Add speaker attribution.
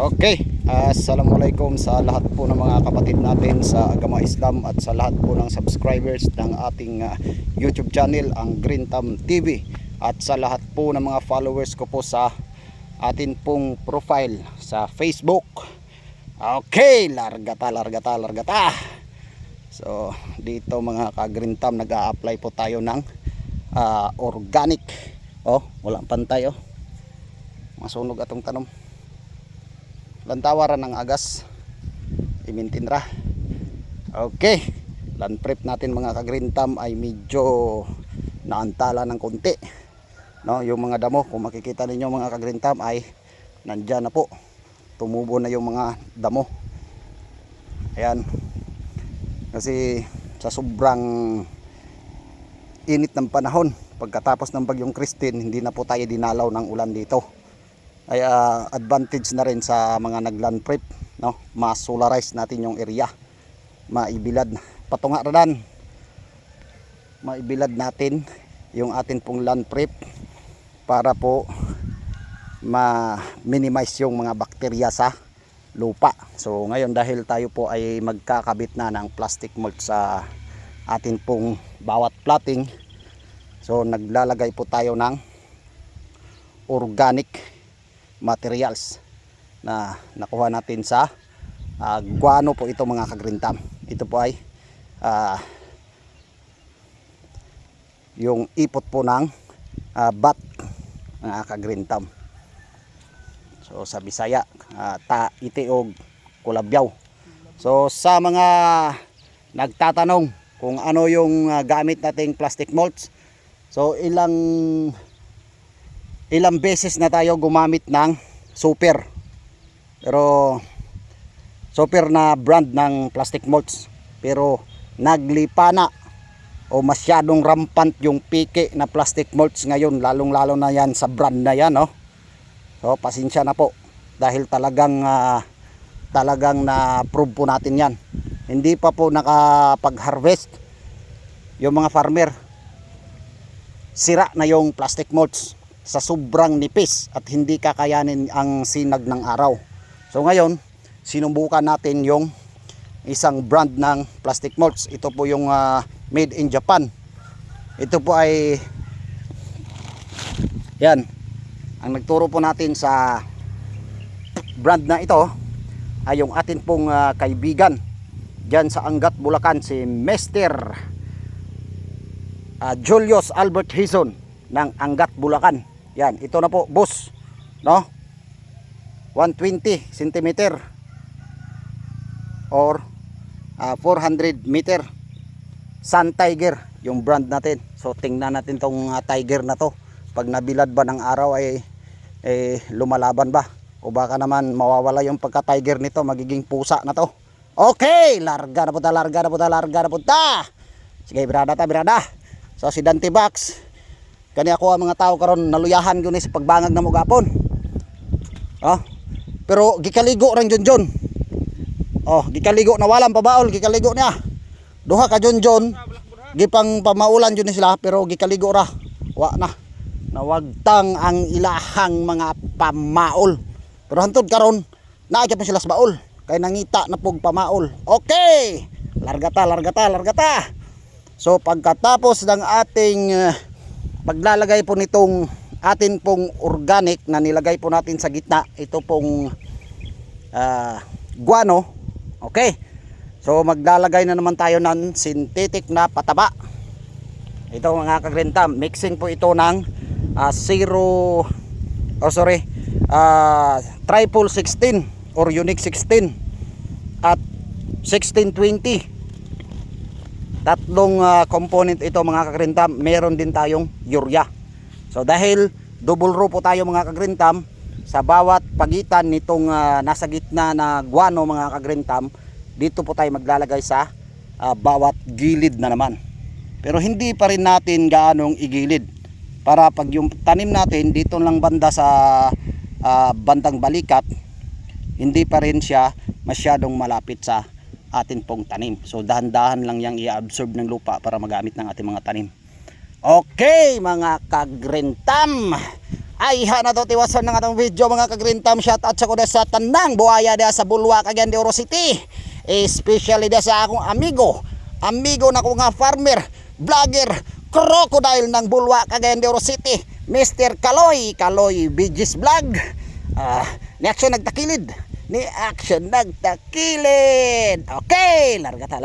Speaker 1: Okay, assalamualaikum sa lahat po ng mga kapatid natin sa Agama Islam at sa lahat po ng subscribers ng ating YouTube channel, ang Green Thumb TV, at sa lahat po ng mga followers ko po sa atin pong profile sa Facebook. Okay, largata. So, dito mga ka-Green Thumb, nag-a-apply po tayo ng organic. Oh, walang pantay oh. Masunog atong tanom. Lantawaran ng agas imintinra. Okay, land prep natin mga ka-Green Thumb ay medyo naantala ng konti, no? Yung mga damo, kung makikita ninyo mga ka-Green Thumb, ay nandyan na po, tumubo na yung mga damo. Ayan, kasi sa sobrang init ng panahon pagkatapos ng bagyong Christine, hindi na po tayo dinalaw ng ulan dito. Ay advantage na rin sa mga nagland prep, no? Ma-solarize natin yung area, maibilad patunga radan, maibilad natin yung atin pong land prep para po ma-minimize yung mga bakterya sa lupa. So ngayon, dahil tayo po ay magkakabit na ng plastic mulch sa atin pong bawat plotting, so naglalagay po tayo ng organic materials na nakuha natin sa guano po ito mga ka-Green Thumb. Ito po ay yung ipot po ng bat mga ka-Green Thumb. So sa Bisaya, itiog kulabyaw. So sa mga nagtatanong kung ano yung gamit nating plastic mulch, so ilang beses na tayo gumamit ng super, pero super na brand ng plastic mulch, pero naglipa na o masyadong rampant yung piki na plastic mulch ngayon, lalong lalo na yan sa brand na yan, no? So pasensya na po, dahil talagang na prove po natin yan. Hindi pa po nakapag harvest yung mga farmer, sira na yung plastic mulch sa sobrang nipis at hindi kakayanin ang sinag ng araw. So ngayon, sinubukan natin yung isang brand ng plastic mulch. Ito po yung made in Japan. Ito po ay yan, ang nagturo po natin sa brand na ito ay yung atin pong kaibigan dyan sa Angat, Bulacan, si Mr. Julius Albert Hison ng Angat, Bulacan. Yan, ito na po, boss, no? 120 cm or 400 meter. Sun Tiger yung brand natin. So tingnan natin tong tiger na to, pag nabilad ba ng araw ay lumalaban ba, o baka naman mawawala yung pagka tiger nito, magiging pusa na to. Okay, larga na punta. Sige, birada. So si Dante Box, kani ako ang mga tao karon naluyahan gyud ni sa pagbangag na mo gapon. Pero gikaligo ran Jonjon. Gikaligo na walang pabaol, gikaligo niya. Duha ka Jonjon, gipang pamaulan gyud ni sila, pero gikaligo ra. Wa na. Nawagtang ang ilahang mga pamaol. Pero hantod karon naagya pa sila sa baol, kay nangita na pug pamaol. Okay. Largata. So pagkatapos ng ating paglalagay po nitong atin pong organic na nilagay po natin sa gitna, ito pong guano. Okay, so maglalagay na naman tayo ng synthetic na pataba. Ito mga ka-Green Thumb, mixing po ito ng triple 16 or unique 16 at 1620. Tatlong component ito mga ka-Green Thumb. Meron din tayong urea. So dahil double row po tayo mga ka-Green Thumb, sa bawat pagitan nitong nasa gitna na guano mga ka-Green Thumb, dito po tayo maglalagay sa bawat gilid na naman. Pero hindi pa rin natin gaanong igilid, para pag yung tanim natin dito lang banda sa bandang balikat, hindi pa rin siya masyadong malapit sa atin pong tanim. So dahan-dahan lang yang i-absorb ng lupa para magamit ng ating mga tanim. Okay mga ka-Green Thumb, Ay ha na to tiwason ng atong video mga ka-Green Thumb. Shout out sa kuda sa tanang buhaya dia sa Bulwa, Cagayan de Oro City. Especially dia sa akong amigo na ko nga farmer, vlogger, crocodile ng Bulwa, Cagayan de Oro City, Mr. Kaloy Bigis Vlog. Ni action nagtakilid. Okay, larga ta.